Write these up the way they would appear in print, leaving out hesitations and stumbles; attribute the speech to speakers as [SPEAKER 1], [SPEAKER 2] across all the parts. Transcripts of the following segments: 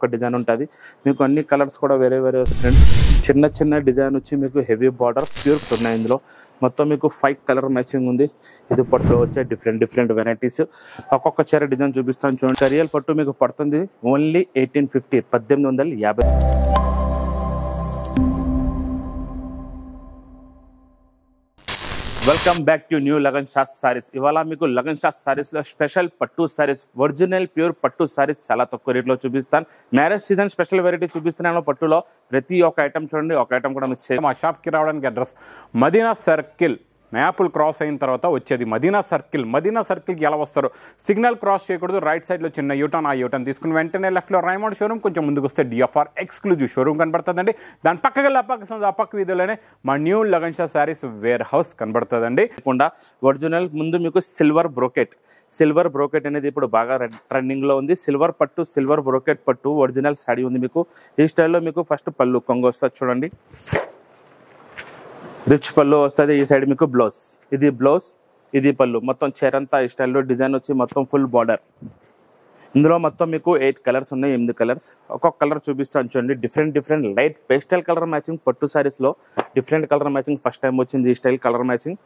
[SPEAKER 1] ఒక్కొక్క డిజైన్ ఉంటుంది మీకు అన్ని కలర్స్ కూడా వేరే వేరే వస్తాయి చిన్న చిన్న డిజైన్ వచ్చి మీకు హెవీ బార్డర్ ప్యూర్ ఉన్నాయి ఇందులో మొత్తం మీకు 5 కలర్ మ్యాచింగ్ ఉంది ఇది పట్టులో వచ్చే డిఫరెంట్ వెరైటీస్ ఒక్కొక్క చీర డిజైన్ చూపిస్తాను చూడండి కరియల్ పట్టు మీకు పడుతుంది only 1850 welcome back to new Lagan Shah saris ఇవాళ మీకు లగన్ షా సారీస్ లో స్పెషల్ పట్టు సారీస్ ఒరిజినల్ ప్యూర్ పట్టు సారీస్ చాలా తక్కువ రేట్లో చూపిస్తాను మ్యారేజ్ సీజన్ స్పెషల్ వెరైటీ చూపిస్తున్నాను పట్టులో ప్రతి ఒక్క ఐటమ్ చూడండి ఒక ఐటమ్ కూడా మిస్ చేయండి
[SPEAKER 2] మా షాప్కి రావడానికి address Madina circle maple cross అయిన తర్వాత వచ్చేది మదీనా సర్కిల్కి ఎలా వస్తారు సిగ్నల్ క్రాస్ చేయకూడదు రైట్ సైడ్లో చిన్న యూటర్న్ ఆ యూటర్న్ తీసుకుని వెంటనే లెఫ్ట్లో రైమండ్ షోరూమ్ కొంచెం ముందుకు వస్తే డిఎఫ్ఆర్ ఎక్స్క్లూజివ్ షోరూమ్ కనబడుతుందండి దాని పక్కగా పక్క వీధిలోనే మా new Lagan Shah sarees warehouse కనబడుతుందండి
[SPEAKER 1] ఒరిజినల్ ముందు మీకు సిల్వర్ బ్రోకెట్ అనేది ఇప్పుడు బాగా ట్రెండింగ్ లో ఉంది సిల్వర్ బ్రోకెట్ పట్టు ఒరిజినల్ సారీ ఉంది మీకు ఈ స్టైల్లో మీకు ఫస్ట్ పళ్ళు కొంగు వస్తుంది చూడండి రిచ్ పళ్ళు వస్తుంది ఈ సైడ్ మీకు బ్లౌజ్ ఇది పళ్ళు మొత్తం చీరంతా ఈ స్టైల్లో డిజైన్ వచ్చి మొత్తం ఫుల్ బార్డర్ ఇందులో మొత్తం మీకు 8 కలర్స్ ఉన్నాయి 8 కలర్స్ ఒక్కొక్క కలర్ చూపిస్తాను చూడండి different light pastel colour matching పట్టు సారీస్ లో different colour matching first time వచ్చింది ఈ స్టైల్ కలర్ మ్యాచింగ్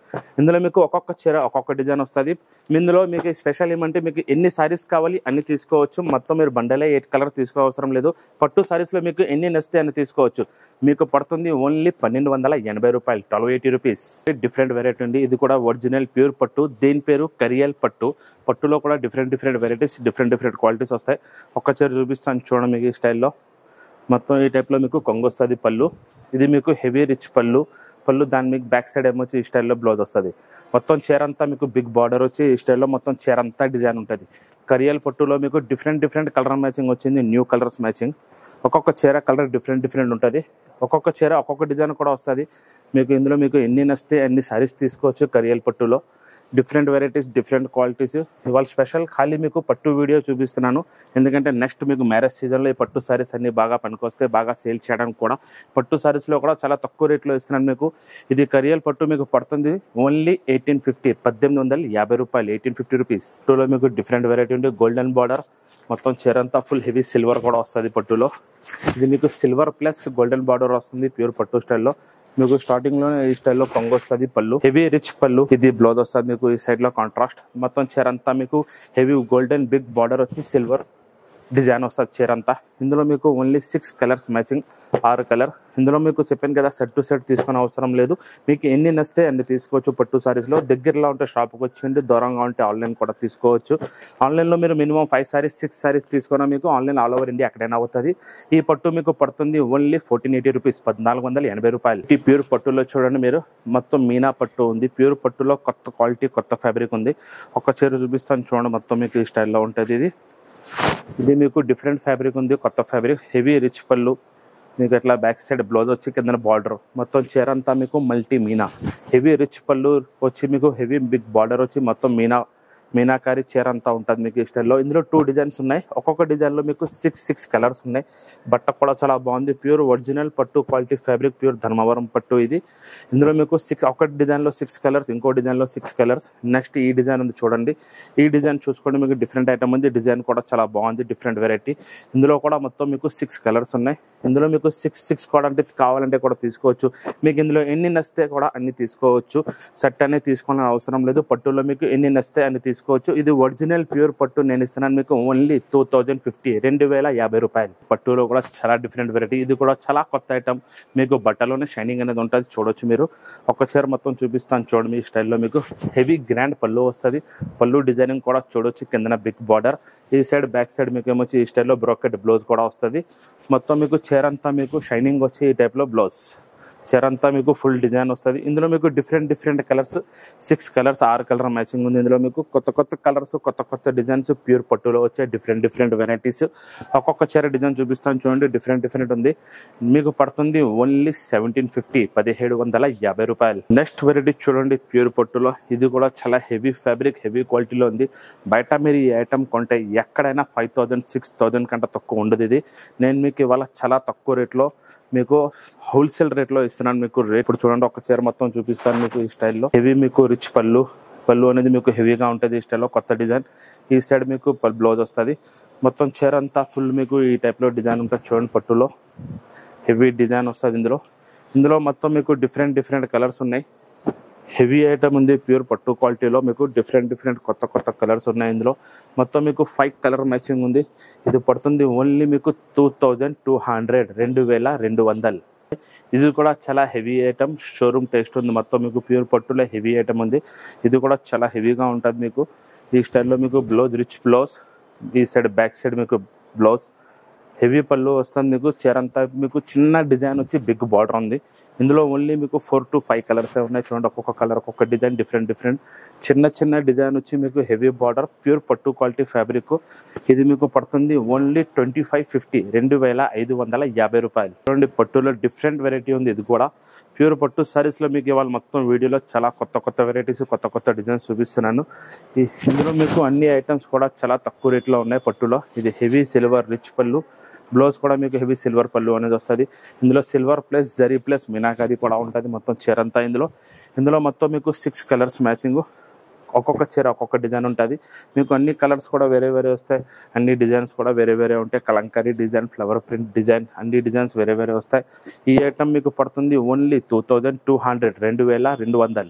[SPEAKER 1] ఇందులో మీకు ఒక్కొక్క చీర ఒక్కొక్క డిజైన్ వస్తుంది ఇందులో మీకు స్పెషల్ ఏమంటే మీకు ఎన్ని సారీస్ కావాలి అన్ని తీసుకోవచ్చు మొత్తం మీరు బండలే 8 కలర్ తీసుకోవసరం లేదు పట్టు సారీస్ లో మీకు ఎన్ని నచ్చితే అన్ని తీసుకోవచ్చు మీకు పడుతుంది ఓన్లీ 1280 రూపాయలు 1280 రూపీస్ డిఫరెంట్ వెరైటీ ఉంది ఇది కూడా ఒరిజినల్ ప్యూర్ పట్టు దీని పేరు కరియల్ పట్టులో కూడా డిఫరెంట్ వెరైటీస్ డిఫరెంట్ క్వాలిటీస్ వస్తాయి ఒక్క చీర చూపిస్తాను చూడండి మీకు ఈ స్టైల్లో మొత్తం ఈ టైప్లో మీకు కొంగు వస్తుంది పళ్ళు ఇది మీకు హెవీ రిచ్ పళ్ళు దాని మీకు బ్యాక్ సైడ్ ఏమొచ్చి ఈ స్టైల్లో బ్లౌజ్ వస్తుంది మొత్తం చీర అంతా మీకు బిగ్ బార్డర్ వచ్చి ఈ స్టైల్లో మొత్తం చీర అంతా డిజైన్ ఉంటుంది కరియల్ పట్టులో మీకు డిఫరెంట్ కలర్ మ్యాచింగ్ వచ్చింది న్యూ కలర్స్ మ్యాచింగ్ ఒక్కొక్క చీర కలర్ డిఫరెంట్ ఉంటుంది ఒక్కొక్క చీర ఒక్కొక్క డిజైన్ కూడా వస్తుంది మీకు ఇందులో మీకు ఎన్ని నస్తే అన్ని సారీస్ తీసుకోవచ్చు కరియల్ పట్టులో డిఫరెంట్ వెరైటీస్ డిఫరెంట్ క్వాలిటీస్ ఇవాళ స్పెషల్ ఖాళీ మీకు పట్టు వీడియో చూపిస్తున్నాను ఎందుకంటే నెక్స్ట్ మీకు మ్యారేజ్ సీజన్లో ఈ పట్టు సారీస్ అన్ని బాగా పనికొస్తే బాగా సేల్ చేయడానికి కూడా పట్టు సారీస్లో కూడా చాలా తక్కువ రేట్లో ఇస్తున్నాను మీకు ఇది కరియల్ పట్టు మీకు పడుతుంది ఓన్లీ 1850 రూపాయలు 1850 రూపీస్ పట్టులో మీకు డిఫరెంట్ వెరైటీ ఉంది గోల్డెన్ బార్డర్ మొత్తం చీరంతా ఫుల్ హెవీ సిల్వర్ కూడా వస్తుంది పట్టులో ఇది మీకు సిల్వర్ ప్లస్ గోల్డెన్ బార్డర్ వస్తుంది ప్యూర్ పట్టు స్టైల్లో మీకు స్టార్టింగ్ లోనే ఈ స్టైల్లో కొంగు వస్తుంది పళ్ళు హెవీ రిచ్ పళ్ళు ఇది బ్లౌజ్ వస్తుంది మీకు ఈ సైడ్ లో కాంట్రాస్ట్ మొత్తం చీరంతా మీకు హెవీ గోల్డెన్ బిగ్ బార్డర్ వచ్చి సిల్వర్ డిజైన్ వస్తుంది చీరంతా ఇందులో మీకు ఓన్లీ 6 కలర్స్ మ్యాచింగ్ 6 కలర్ ఇందులో మీకు చెప్పాను కదా సెట్ టు సెట్ తీసుకునే అవసరం లేదు మీకు ఎన్ని నస్తే అన్ని తీసుకోవచ్చు పట్టు సారీస్లో దగ్గరలో ఉంటే షాప్కి వచ్చి దూరంగా ఉంటే ఆన్లైన్ కూడా తీసుకోవచ్చు ఆన్లైన్లో మీరు మినిమం 5 సారీస్ 6 సారీస్ తీసుకున్నా మీకు ఆన్లైన్ ఆల్ ఓవర్ ఇండియా ఎక్కడైనా అవుతుంది ఈ పట్టు మీకు పడుతుంది ఓన్లీ 1480 రూపీస్ 1480 రూపాయలు ఈ ప్యూర్ పట్టులో చూడండి మీరు మొత్తం మీనా పట్టు ఉంది ప్యూర్ పట్టులో కొత్త క్వాలిటీ కొత్త ఫ్యాబ్రిక్ ఉంది ఒక చీర చూపిస్తాను చూడండి మొత్తం మీకు ఈ స్టైల్లో ఉంటుంది ఇది మీకు డిఫరెంట్ ఫ్యాబ్రిక్ ఉంది కొత్త ఫ్యాబ్రిక్ హెవీ రిచ్ పళ్ళు మీకు ఎట్లా బ్యాక్ సైడ్ బ్లౌజ్ వచ్చి కింద బార్డర్ మొత్తం చీర అంతా మీకు మల్టీ మీనా హెవీ రిచ్ పళ్ళు వచ్చి మీకు హెవీ బిగ్ బార్డర్ వచ్చి మొత్తం మీనాకారి చీర అంతా ఉంటుంది మీకు ఈ స్టైల్లో ఇందులో 2 డిజైన్స్ ఉన్నాయి ఒక్కొక్క డిజైన్లో మీకు 6 కలర్స్ ఉన్నాయి బట్ట కూడా చాలా బాగుంది ప్యూర్ ఒరిజినల్ పట్టు క్వాలిటీ ఫ్యాబ్రిక్ ప్యూర్ ధర్మవరం పట్టు ఇది ఇందులో మీకు ఒక డిజైన్లో 6 కలర్స్ ఇంకో డిజైన్లో 6 కలర్స్ నెక్స్ట్ ఈ డిజైన్ ఉంది చూడండి ఈ డిజైన్ చూసుకోండి మీకు డిఫరెంట్ ఐటమ్ ఉంది డిజైన్ కూడా చాలా బాగుంది డిఫరెంట్ వెరైటీ ఇందులో కూడా మొత్తం మీకు 6 కలర్స్ ఉన్నాయి ఇందులో మీకు 6 కూడా అంటే కావాలంటే కూడా తీసుకోవచ్చు మీకు ఇందులో ఎన్ని నచ్చితే కూడా అన్ని తీసుకోవచ్చు సెట్ అనేది తీసుకోవాలని అవసరం లేదు పట్టులో మీకు ఎన్ని నచ్చితే అన్ని తీసుకోవచ్చు ఇది ఒరిజినల్ ప్యూర్ పట్టు నేను ఇస్తున్నాను మీకు ఓన్లీ 2050 రూపాయలు పట్టులో కూడా చాలా డిఫరెంట్ వెరైటీ ఇది కూడా చాలా కొత్త ఐటమ్ మీకు బట్టలోనే షైనింగ్ అనేది ఉంటుంది చూడొచ్చు మీరు ఒక చీర మొత్తం చూపిస్తాను చూడండి మీ స్టైల్లో మీకు హెవీ గ్రాండ్ పళ్ళు వస్తుంది పళ్ళు డిజైనింగ్ కూడా చూడొచ్చు కిందన బిగ్ బార్డర్ ఈ సైడ్ బ్యాక్ సైడ్ మీకు ఏమొచ్చి ఈ స్టైల్లో బ్రోకెట్ బ్లౌజ్ కూడా వస్తుంది మొత్తం మీకు చీర అంతా మీకు షైనింగ్ వచ్చి ఈ టైప్లో బ్లౌజ్ చీర అంతా మీకు ఫుల్ డిజైన్ వస్తుంది ఇందులో మీకు different colours 6 colours 6 colour matching ఉంది ఇందులో మీకు కొత్త కలర్స్ కొత్త డిజైన్స్ ప్యూర్ పట్టులో వచ్చే డిఫరెంట్ వెరైటీస్ ఒక్కొక్క చీర డిజైన్ చూపిస్తాను చూడండి డిఫరెంట్ ఉంది మీకు పడుతుంది ఓన్లీ 1750 రూపాయలు నెక్స్ట్ వెరైటీ చూడండి ప్యూర్ పట్టులో ఇది కూడా చాలా హెవీ ఫ్యాబ్రిక్ హెవీ క్వాలిటీలో ఉంది బయట మీరు ఈ ఐటమ్ కొంటే ఎక్కడైనా 5000 6000 కంటే తక్కువ ఉండదు ఇది నేను మీకు ఇవాళ చాలా తక్కువ రేట్లో మీకు హోల్సేల్ రేట్లో ఇస్తున్నాను మీకు రేట్ ఇప్పుడు చూడండి ఒక చీర మొత్తం చూపిస్తాను మీకు ఈ స్టైల్లో హెవీ మీకు రిచ్ పళ్ళు పళ్ళు అనేది మీకు హెవీగా ఉంటుంది ఈ స్టైల్లో కొత్త డిజైన్. ఈ సైడ్ మీకు బ్లౌజ్ వస్తుంది. మొత్తం చీర అంతా ఫుల్ మీకు ఈ టైప్లో డిజైన్ ఉంటుంది చూడండి. పట్టులో హెవీ డిజైన్ వస్తుంది. ఇందులో మొత్తం మీకు డిఫరెంట్ కలర్స్ ఉన్నాయి. హెవీ ఐటమ్ ఉంది. ప్యూర్ పట్టు క్వాలిటీలో మీకు డిఫరెంట్ కొత్త కలర్స్ ఉన్నాయి. ఇందులో మొత్తం మీకు 5 కలర్ మ్యాచింగ్ ఉంది. ఇది పడుతుంది ఓన్లీ మీకు 2200 2200. ఇది కూడా చాలా హెవీ ఐటమ్, షోరూమ్ టేస్ట్ ఉంది. మొత్తం మీకు ప్యూర్ పట్టులో హెవీ ఐటమ్ ఉంది. ఇది కూడా చాలా హెవీగా ఉంటుంది. మీకు ఈ స్టైల్లో మీకు బ్లౌజ్, రిచ్ బ్లౌజ్, ఈ సైడ్ బ్యాక్ సైడ్ మీకు బ్లౌజ్, హెవీ పళ్ళు వస్తుంది. మీకు చీర అంతా మీకు చిన్న డిజైన్ వచ్చి బిగ్ బార్డర్ ఉంది. ఇందులో ఓన్లీ మీకు 4 to 5 కలర్స్ ఉన్నాయి చూడండి. ఒక్కొక్క కలర్ ఒక్కొక్క డిజైన్ డిఫరెంట్ చిన్న డిజైన్ వచ్చి మీకు హెవీ బార్డర్, ప్యూర్ పట్టు క్వాలిటీ ఫ్యాబ్రిక్. ఇది మీకు పడుతుంది ఓన్లీ 2550 2550 రూపాయలు. చూడండి పట్టులో డిఫరెంట్ వెరైటీ ఉంది. ఇది కూడా ప్యూర్ పట్టు సారీస్లో మీకు ఇవాళ మొత్తం వీడియోలో చాలా కొత్త వెరైటీస్, కొత్త డిజైన్స్ చూపిస్తున్నాను. ఇందులో మీకు అన్ని ఐటమ్స్ కూడా చాలా తక్కువ రేట్లో ఉన్నాయి పట్టులో. ఇది హెవీ సిల్వర్ రిచ్ పళ్ళు, బ్లౌజ్ కూడా మీకు హెవీ సిల్వర్ పళ్ళు అనేది వస్తుంది. ఇందులో silver plus zari plus meenakari కూడా ఉంటుంది మొత్తం చీర అంతా. ఇందులో మొత్తం మీకు 6 కలర్స్ మ్యాచింగ్. ఒక్కొక్క చీర ఒక్కొక్క డిజైన్ ఉంటుంది. మీకు అన్ని కలర్స్ కూడా వేరే వస్తాయి. అన్ని డిజైన్స్ కూడా వేరే ఉంటాయి. Kalamkari design, flower print design, అన్ని డిజైన్స్ వేరే వస్తాయి. ఈ ఐటమ్ మీకు పడుతుంది ఓన్లీ 2200 2200.